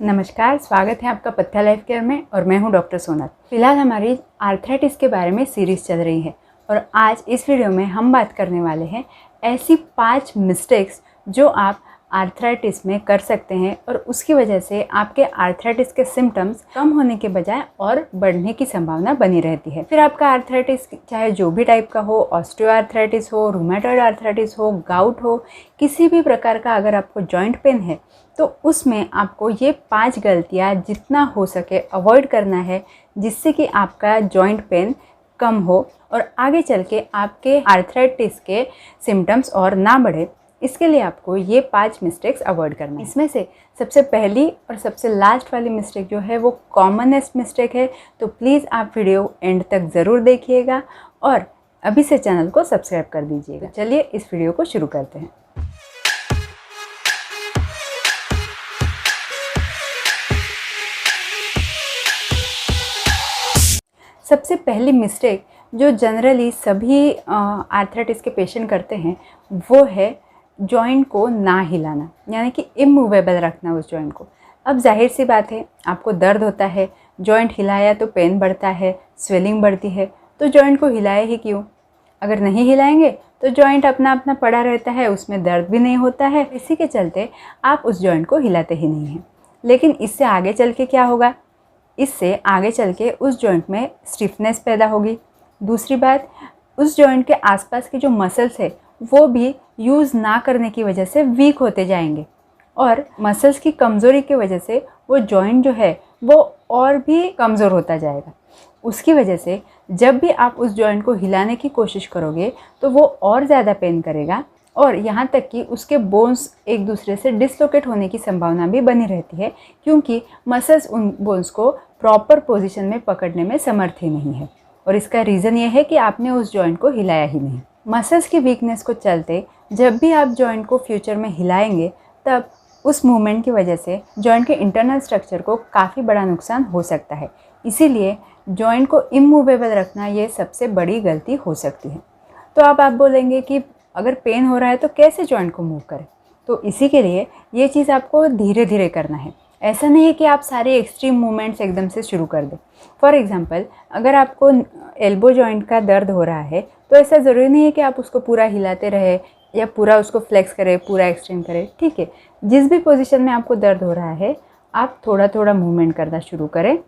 नमस्कार, स्वागत है आपका पथ्या लाइफ केयर में और मैं हूं डॉक्टर सोनल। फिलहाल हमारी आर्थराइटिस के बारे में सीरीज़ चल रही है और आज इस वीडियो में हम बात करने वाले हैं ऐसी 5 मिस्टेक्स जो आप आर्थराइटिस में कर सकते हैं और उसकी वजह से आपके आर्थराइटिस के सिम्टम्स कम होने के बजाय और बढ़ने की संभावना बनी रहती है। फिर आपका आर्थराइटिस चाहे जो भी टाइप का हो, ऑस्टियोआर्थराइटिस हो, रूमेटॉइड आर्थराइटिस हो, गाउट हो, किसी भी प्रकार का अगर आपको जॉइंट पेन है तो उसमें आपको ये 5 गलतियाँ जितना हो सके अवॉइड करना है, जिससे कि आपका जॉइंट पेन कम हो और आगे चल के आपके आर्थराइटिस के सिम्टम्स और ना बढ़े। इसके लिए आपको ये 5 मिस्टेक्स अवॉइड करना है। इसमें से सबसे पहली और सबसे लास्ट वाली मिस्टेक जो है वो कॉमनेस्ट मिस्टेक है, तो प्लीज़ आप वीडियो एंड तक ज़रूर देखिएगा और अभी से चैनल को सब्सक्राइब कर दीजिएगा। चलिए इस वीडियो को शुरू करते हैं। सबसे पहली मिस्टेक जो जनरली सभी आर्थराइटिस के पेशेंट करते हैं वो है जॉइंट को ना हिलाना, यानी कि इमूवेबल रखना उस जॉइंट को। अब जाहिर सी बात है, आपको दर्द होता है, जॉइंट हिलाया तो पेन बढ़ता है, स्वेलिंग बढ़ती है, तो जॉइंट को हिलाए ही क्यों? अगर नहीं हिलाएंगे तो जॉइंट अपना अपना पड़ा रहता है, उसमें दर्द भी नहीं होता है। इसी के चलते आप उस जॉइंट को हिलाते ही नहीं हैं। लेकिन इससे आगे चल के क्या होगा? इससे आगे चल के उस जॉइंट में स्टिफनेस पैदा होगी। दूसरी बात, उस जॉइंट के आसपास के जो मसल्स है वो भी यूज़ ना करने की वजह से वीक होते जाएंगे और मसल्स की कमज़ोरी की वजह से वो जॉइंट जो है वो और भी कमज़ोर होता जाएगा। उसकी वजह से जब भी आप उस जॉइंट को हिलाने की कोशिश करोगे तो वो और ज़्यादा पेन करेगा और यहाँ तक कि उसके बोन्स एक दूसरे से डिसलोकेट होने की संभावना भी बनी रहती है, क्योंकि मसल्स उन बोन्स को प्रॉपर पोजीशन में पकड़ने में समर्थ ही नहीं है। और इसका रीज़न ये है कि आपने उस जॉइंट को हिलाया ही नहीं। मसल्स की वीकनेस को चलते जब भी आप जॉइंट को फ्यूचर में हिलाएंगे तब उस मूवमेंट की वजह से जॉइंट के इंटरनल स्ट्रक्चर को काफ़ी बड़ा नुकसान हो सकता है। इसीलिए जॉइंट को इमूवेबल रखना ये सबसे बड़ी गलती हो सकती है। तो अब आप बोलेंगे कि अगर पेन हो रहा है तो कैसे जॉइंट को मूव करें? तो इसी के लिए ये चीज़ आपको धीरे धीरे करना है। ऐसा नहीं है कि आप सारे एक्सट्रीम मूवमेंट्स एकदम से शुरू कर दें। फॉर एग्जांपल, अगर आपको एल्बो जॉइंट का दर्द हो रहा है तो ऐसा ज़रूरी नहीं है कि आप उसको पूरा हिलाते रहे या पूरा उसको फ्लेक्स करें, पूरा एक्सटेंड करें। ठीक है, जिस भी पोजीशन में आपको दर्द हो रहा है आप थोड़ा थोड़ा मूवमेंट करना शुरू करें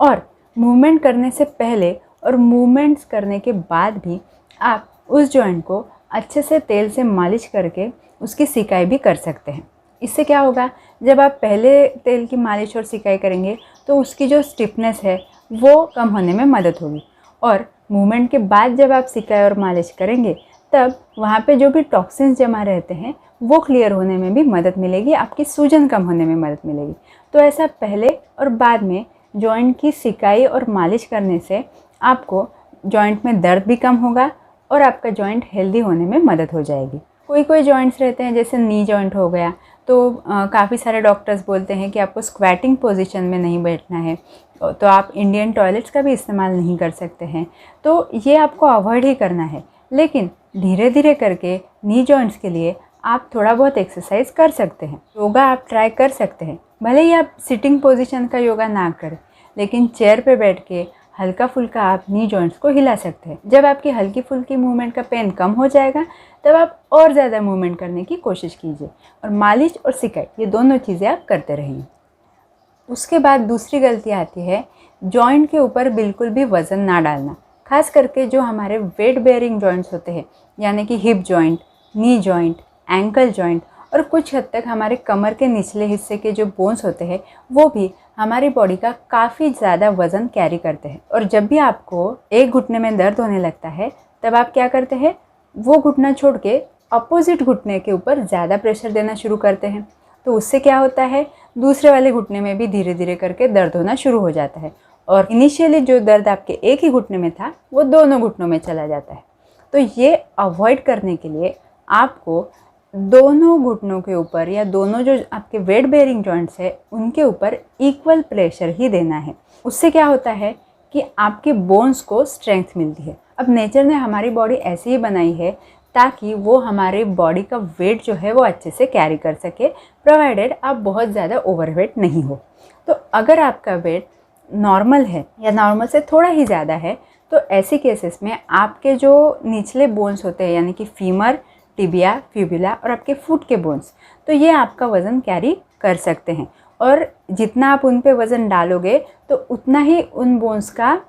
और मूवमेंट करने से पहले और मूवमेंट्स करने के बाद भी आप उस जॉइंट को अच्छे से तेल से मालिश करके उसकी सिकाई भी कर सकते हैं। इससे क्या होगा, जब आप पहले तेल की मालिश और सिकाई करेंगे तो उसकी जो स्टिफनेस है वो कम होने में मदद होगी और मूवमेंट के बाद जब आप सिकाई और मालिश करेंगे तब वहाँ पे जो भी टॉक्सिन्स जमा रहते हैं वो क्लियर होने में भी मदद मिलेगी, आपकी सूजन कम होने में मदद मिलेगी। तो ऐसा पहले और बाद में जॉइंट की सिकाई और मालिश करने से आपको जॉइंट में दर्द भी कम होगा और आपका जॉइंट हेल्दी होने में मदद हो जाएगी। कोई कोई जॉइंट्स रहते हैं, जैसे नी जॉइंट हो गया, तो काफ़ी सारे डॉक्टर्स बोलते हैं कि आपको स्क्वैटिंग पोजीशन में नहीं बैठना है, तो आप इंडियन टॉयलेट्स का भी इस्तेमाल नहीं कर सकते हैं। तो ये आपको अवॉइड ही करना है। लेकिन धीरे धीरे करके नी जॉइंट्स के लिए आप थोड़ा बहुत एक्सरसाइज कर सकते हैं। योगा आप ट्राई कर सकते हैं, भले ही आप सिटिंग पोजीशन का योगा ना करें, लेकिन चेयर पे बैठ के हल्का फुल्का आप नी जॉइंट्स को हिला सकते हैं। जब आपकी हल्की फुल्की मूवमेंट का पेन कम हो जाएगा तब आप और ज़्यादा मूवमेंट करने की कोशिश कीजिए और मालिश और सिकाई ये दोनों चीज़ें आप करते रहिए। उसके बाद दूसरी गलती आती है जॉइंट के ऊपर बिल्कुल भी वज़न ना डालना, खास करके जो हमारे वेट बेयरिंग जॉइंट्स होते हैं, यानी कि hip joint, knee joint, ankle joint और कुछ हद तक हमारे कमर के निचले हिस्से के जो बोन्स होते हैं वो भी हमारी बॉडी का काफ़ी ज़्यादा वज़न कैरी करते हैं। और जब भी आपको एक घुटने में दर्द होने लगता है तब आप क्या करते हैं, वो घुटना छोड़ के अपोजिट घुटने के ऊपर ज़्यादा प्रेशर देना शुरू करते हैं। तो उससे क्या होता है, दूसरे वाले घुटने में भी धीरे धीरे करके दर्द होना शुरू हो जाता है और इनिशियली जो दर्द आपके एक ही घुटने में था वो दोनों घुटनों में चला जाता है। तो ये अवॉइड करने के लिए आपको दोनों घुटनों के ऊपर या दोनों जो आपके वेट बेयरिंग जॉइंट्स है उनके ऊपर इक्वल प्रेशर ही देना है। उससे क्या होता है कि आपके बोन्स को स्ट्रेंथ मिलती है। अब नेचर ने हमारी बॉडी ऐसी ही बनाई है ताकि वो हमारे बॉडी का वेट जो है वो अच्छे से कैरी कर सके, प्रोवाइडेड आप बहुत ज़्यादा ओवरवेट नहीं हो। तो अगर आपका वेट नॉर्मल है या नॉर्मल से थोड़ा ही ज़्यादा है, तो ऐसी केसेस में आपके जो निचले बोन्स होते हैं यानी कि फीमर, टिबिया, फ्यूबुला और आपके फुट के बोन्स, तो ये आपका वज़न कैरी कर सकते हैं। और जितना आप उन पे वज़न डालोगे तो उतना ही उन बोन्स का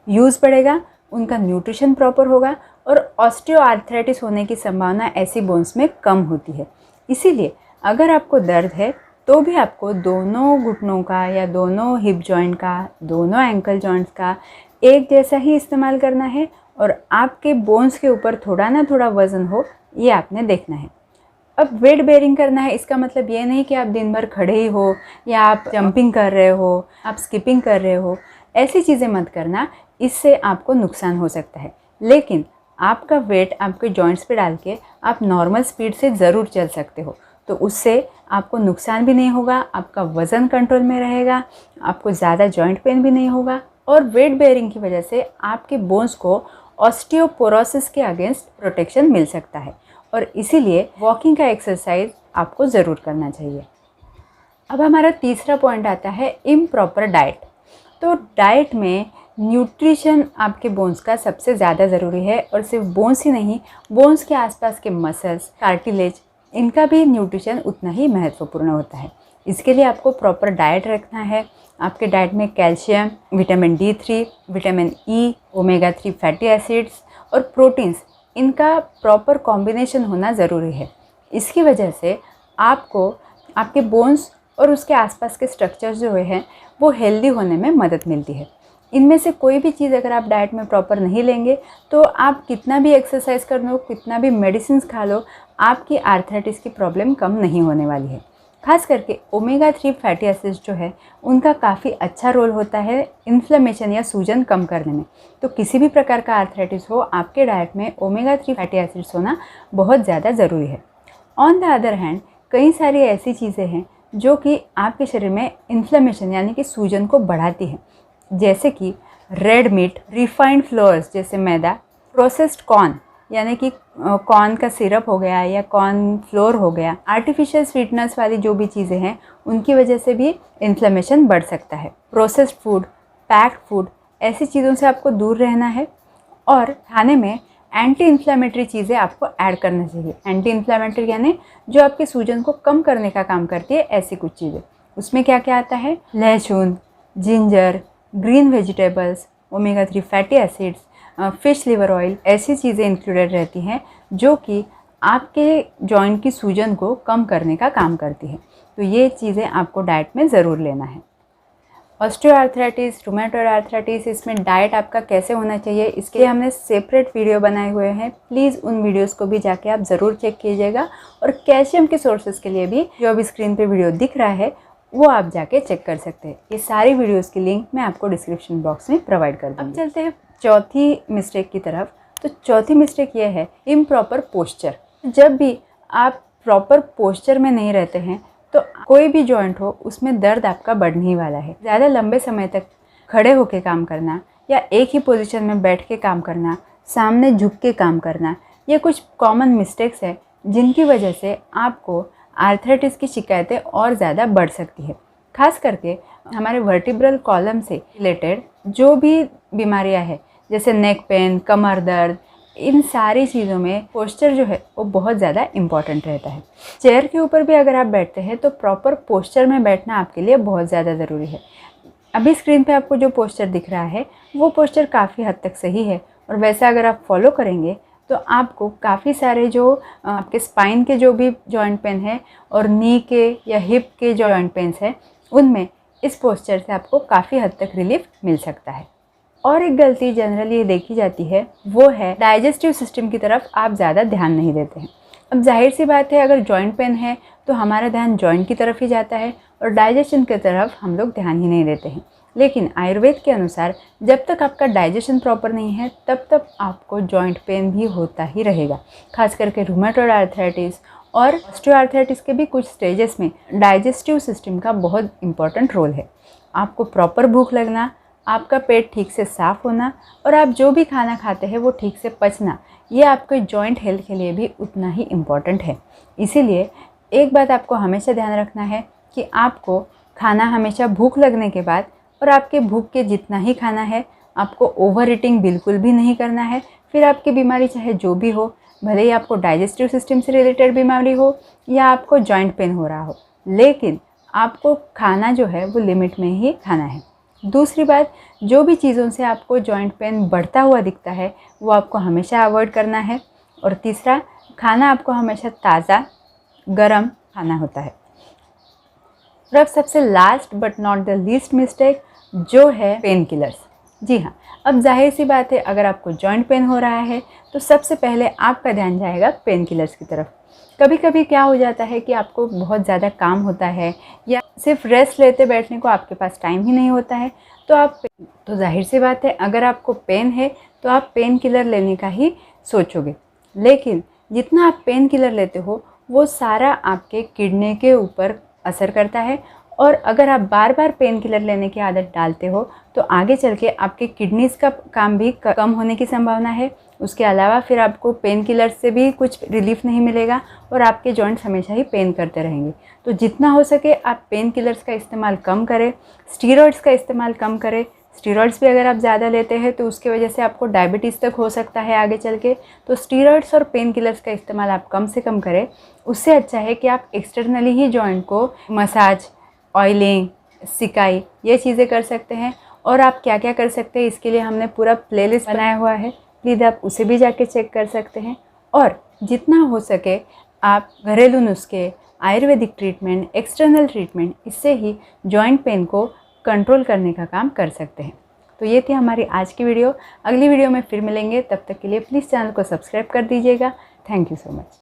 यूज़ बढ़ेगा, उनका न्यूट्रिशन प्रॉपर होगा और ऑस्टियोआर्थराइटिस होने की संभावना ऐसी बोन्स में कम होती है। इसीलिए अगर आपको दर्द है तो भी आपको दोनों घुटनों का या दोनों हिप जॉइंट का, दोनों एंकल जॉइंट्स का एक जैसा ही इस्तेमाल करना है और आपके बोन्स के ऊपर थोड़ा ना थोड़ा वज़न हो, ये आपने देखना है। अब वेट बेयरिंग करना है इसका मतलब ये नहीं कि आप दिन भर खड़े ही हो या आप जंपिंग कर रहे हो, आप स्किपिंग कर रहे हो, ऐसी चीज़ें मत करना, इससे आपको नुकसान हो सकता है। लेकिन आपका वेट आपके जॉइंट्स पे डाल के आप नॉर्मल स्पीड से ज़रूर चल सकते हो, तो उससे आपको नुकसान भी नहीं होगा, आपका वज़न कंट्रोल में रहेगा, आपको ज़्यादा जॉइंट पेन भी नहीं होगा और वेट बेयरिंग की वजह से आपके बोन्स को ऑस्टियोपोरोसिस के अगेंस्ट प्रोटेक्शन मिल सकता है और इसीलिए वॉकिंग का एक्सरसाइज आपको ज़रूर करना चाहिए। अब हमारा तीसरा पॉइंट आता है इम्प्रॉपर डाइट। तो डाइट में न्यूट्रिशन आपके बोन्स का सबसे ज़्यादा ज़रूरी है और सिर्फ बोन्स ही नहीं, बोन्स के आसपास के मसल्स, कार्टिलेज, इनका भी न्यूट्रिशन उतना ही महत्वपूर्ण होता है। इसके लिए आपको प्रॉपर डाइट रखना है। आपके डाइट में calcium, vitamin D3, vitamin E, omega 3 fatty acids और प्रोटीन्स, इनका प्रॉपर कॉम्बिनेशन होना ज़रूरी है। इसकी वजह से आपको आपके बोन्स और उसके आसपास के स्ट्रक्चर्स जो हैं वो हेल्दी होने में मदद मिलती है। इनमें से कोई भी चीज़ अगर आप डाइट में प्रॉपर नहीं लेंगे तो आप कितना भी एक्सरसाइज कर लो, कितना भी मेडिसिन खा लो, आपकी आर्थराइटिस की प्रॉब्लम कम नहीं होने वाली है। खास करके ओमेगा 3 फैटी एसिड्स जो है उनका काफ़ी अच्छा रोल होता है इन्फ्लेमेशन या सूजन कम करने में। तो किसी भी प्रकार का आर्थराइटिस हो, आपके डाइट में ओमेगा 3 फैटी एसिड्स होना बहुत ज़्यादा ज़रूरी है। ऑन द अदर हैंड कई सारी ऐसी चीज़ें हैं जो कि आपके शरीर में इन्फ्लेमेशन यानी कि सूजन को बढ़ाती है, जैसे कि रेड मीट, रिफाइंड फ्लोर्स जैसे मैदा, प्रोसेस्ड कॉर्न यानी कि कॉर्न का सिरप हो गया या कॉर्न फ्लोर हो गया, आर्टिफिशियल स्वीटनर्स वाली जो भी चीज़ें हैं उनकी वजह से भी इन्फ्लेमेशन बढ़ सकता है। प्रोसेस्ड फूड, पैक्ड फूड, ऐसी चीज़ों से आपको दूर रहना है और खाने में एंटी इन्फ्लेमेटरी चीज़ें आपको ऐड करना चाहिए। एंटी इन्फ्लेमेटरी यानी जो आपके सूजन को कम करने का काम करती है, ऐसी कुछ चीज़ें। उसमें क्या क्या आता है? लहसुन, ginger, green vegetables, omega 3 fatty acids, fish liver oil, ऐसी चीज़ें इंक्लूडेड रहती हैं जो कि आपके जॉइंट की सूजन को कम करने का काम करती है। तो ये चीज़ें आपको डाइट में ज़रूर लेना है। ऑस्टियोआर्थराइटिस, रूमेटॉइड आर्थराइटिस, इसमें डाइट आपका कैसे होना चाहिए, इसके लिए हमने सेपरेट वीडियो बनाए हुए हैं। प्लीज़ उन वीडियोस को भी जाके आप ज़रूर चेक कीजिएगा और कैल्शियम के सोर्सेज के लिए भी जो अभी स्क्रीन पे वीडियो दिख रहा है वो आप जाके चेक कर सकते हैं। ये सारी वीडियोस की लिंक मैं आपको डिस्क्रिप्शन बॉक्स में प्रोवाइड कर दूँगी। अब चलते हैं चौथी मिस्टेक की तरफ। तो चौथी मिस्टेक ये है इम्प्रॉपर पोस्चर। जब भी आप प्रॉपर पोस्चर में नहीं रहते हैं तो कोई भी जॉइंट हो उसमें दर्द आपका बढ़ने ही वाला है। ज़्यादा लंबे समय तक खड़े होकर काम करना या एक ही पोजीशन में बैठ के काम करना, सामने झुक के काम करना, ये कुछ कॉमन मिस्टेक्स है जिनकी वजह से आपको आर्थराइटिस की शिकायतें और ज़्यादा बढ़ सकती है। खास करके हमारे वर्टिब्रल कॉलम से रिलेटेड जो भी बीमारियां हैं जैसे नेक पेन, कमर दर्द, इन सारी चीज़ों में पोस्चर जो है वो बहुत ज़्यादा इम्पॉर्टेंट रहता है। चेयर के ऊपर भी अगर आप बैठते हैं तो प्रॉपर पोस्चर में बैठना आपके लिए बहुत ज़्यादा ज़रूरी है। अभी स्क्रीन पे आपको जो पोस्चर दिख रहा है वो पोस्चर काफ़ी हद तक सही है और वैसा अगर आप फॉलो करेंगे तो आपको काफ़ी सारे जो आपके स्पाइन के जो भी जॉइंट पेन है और नी के या हिप के जो जॉइंट पेन्स हैं उनमें इस पोस्चर से आपको काफ़ी हद तक रिलीफ मिल सकता है। और एक गलती जनरली ये देखी जाती है वो है डाइजेस्टिव सिस्टम की तरफ आप ज़्यादा ध्यान नहीं देते हैं। अब जाहिर सी बात है अगर जॉइंट पेन है तो हमारा ध्यान जॉइंट की तरफ ही जाता है और डाइजेशन की तरफ हम लोग ध्यान ही नहीं देते हैं। लेकिन आयुर्वेद के अनुसार जब तक आपका डाइजेशन प्रॉपर नहीं है तब तक आपको जॉइंट पेन भी होता ही रहेगा। खास करके रूमेटॉइड आर्थराइटिस और ऑस्टियोआर्थराइटिस के भी कुछ स्टेजेस में डाइजेस्टिव सिस्टम का बहुत इंपॉर्टेंट रोल है। आपको प्रॉपर भूख लगना, आपका पेट ठीक से साफ़ होना और आप जो भी खाना खाते हैं वो ठीक से पचना, ये आपके जॉइंट हेल्थ के लिए भी उतना ही इम्पॉर्टेंट है। इसीलिए एक बात आपको हमेशा ध्यान रखना है कि आपको खाना हमेशा भूख लगने के बाद और आपके भूख के जितना ही खाना है, आपको ओवर ईटिंग बिल्कुल भी नहीं करना है। फिर आपकी बीमारी चाहे जो भी हो, भले ही आपको डाइजेस्टिव सिस्टम से रिलेटेड बीमारी हो या आपको जॉइंट पेन हो रहा हो, लेकिन आपको खाना जो है वो लिमिट में ही खाना है। दूसरी बात, जो भी चीज़ों से आपको जॉइंट पेन बढ़ता हुआ दिखता है वो आपको हमेशा अवॉइड करना है। और तीसरा, खाना आपको हमेशा ताज़ा गरम खाना होता है। और अब सबसे last but not the least mistake जो है पेन किलर्स। जी हाँ, अब जाहिर सी बात है, अगर आपको जॉइंट पेन हो रहा है तो सबसे पहले आपका ध्यान जाएगा पेन किलर्स की तरफ। कभी कभी क्या हो जाता है कि आपको बहुत ज़्यादा काम होता है या सिर्फ रेस्ट लेते बैठने को आपके पास टाइम ही नहीं होता है, तो जाहिर सी बात है, अगर आपको पेन है तो आप पेन किलर लेने का ही सोचोगे। लेकिन जितना आप पेन किलर लेते हो वो सारा आपके किडनी के ऊपर असर करता है, और अगर आप बार बार पेन किलर लेने की आदत डालते हो तो आगे चल के आपके किडनीज़ का काम भी कम होने की संभावना है। उसके अलावा फिर आपको पेन किलर से भी कुछ रिलीफ नहीं मिलेगा और आपके जॉइंट्स हमेशा ही पेन करते रहेंगे। तो जितना हो सके आप पेन किलर्स का इस्तेमाल कम करें, स्टीरॉइड्स का इस्तेमाल कम करें। स्टीरॉइड्स भी अगर आप ज़्यादा लेते हैं तो उसकी वजह से आपको डायबिटीज़ तक हो सकता है आगे चल के। तो स्टीरॉइड्स और पेन किलर्स का इस्तेमाल आप कम से कम करें। उससे अच्छा है कि आप एक्सटर्नली ही जॉइंट को मसाज, ऑयलिंग, सिकाई, ये चीज़ें कर सकते हैं। और आप क्या क्या कर सकते हैं इसके लिए हमने पूरा प्लेलिस्ट बनाया हुआ है, प्लीज़ आप उसे भी जाके चेक कर सकते हैं। और जितना हो सके आप घरेलू नुस्खे, आयुर्वेदिक ट्रीटमेंट, एक्सटर्नल ट्रीटमेंट, इससे ही जॉइंट पेन को कंट्रोल करने का काम कर सकते हैं। तो ये थी हमारी आज की वीडियो। अगली वीडियो में फिर मिलेंगे, तब तक के लिए प्लीज़ चैनल को सब्सक्राइब कर दीजिएगा। Thank you so much.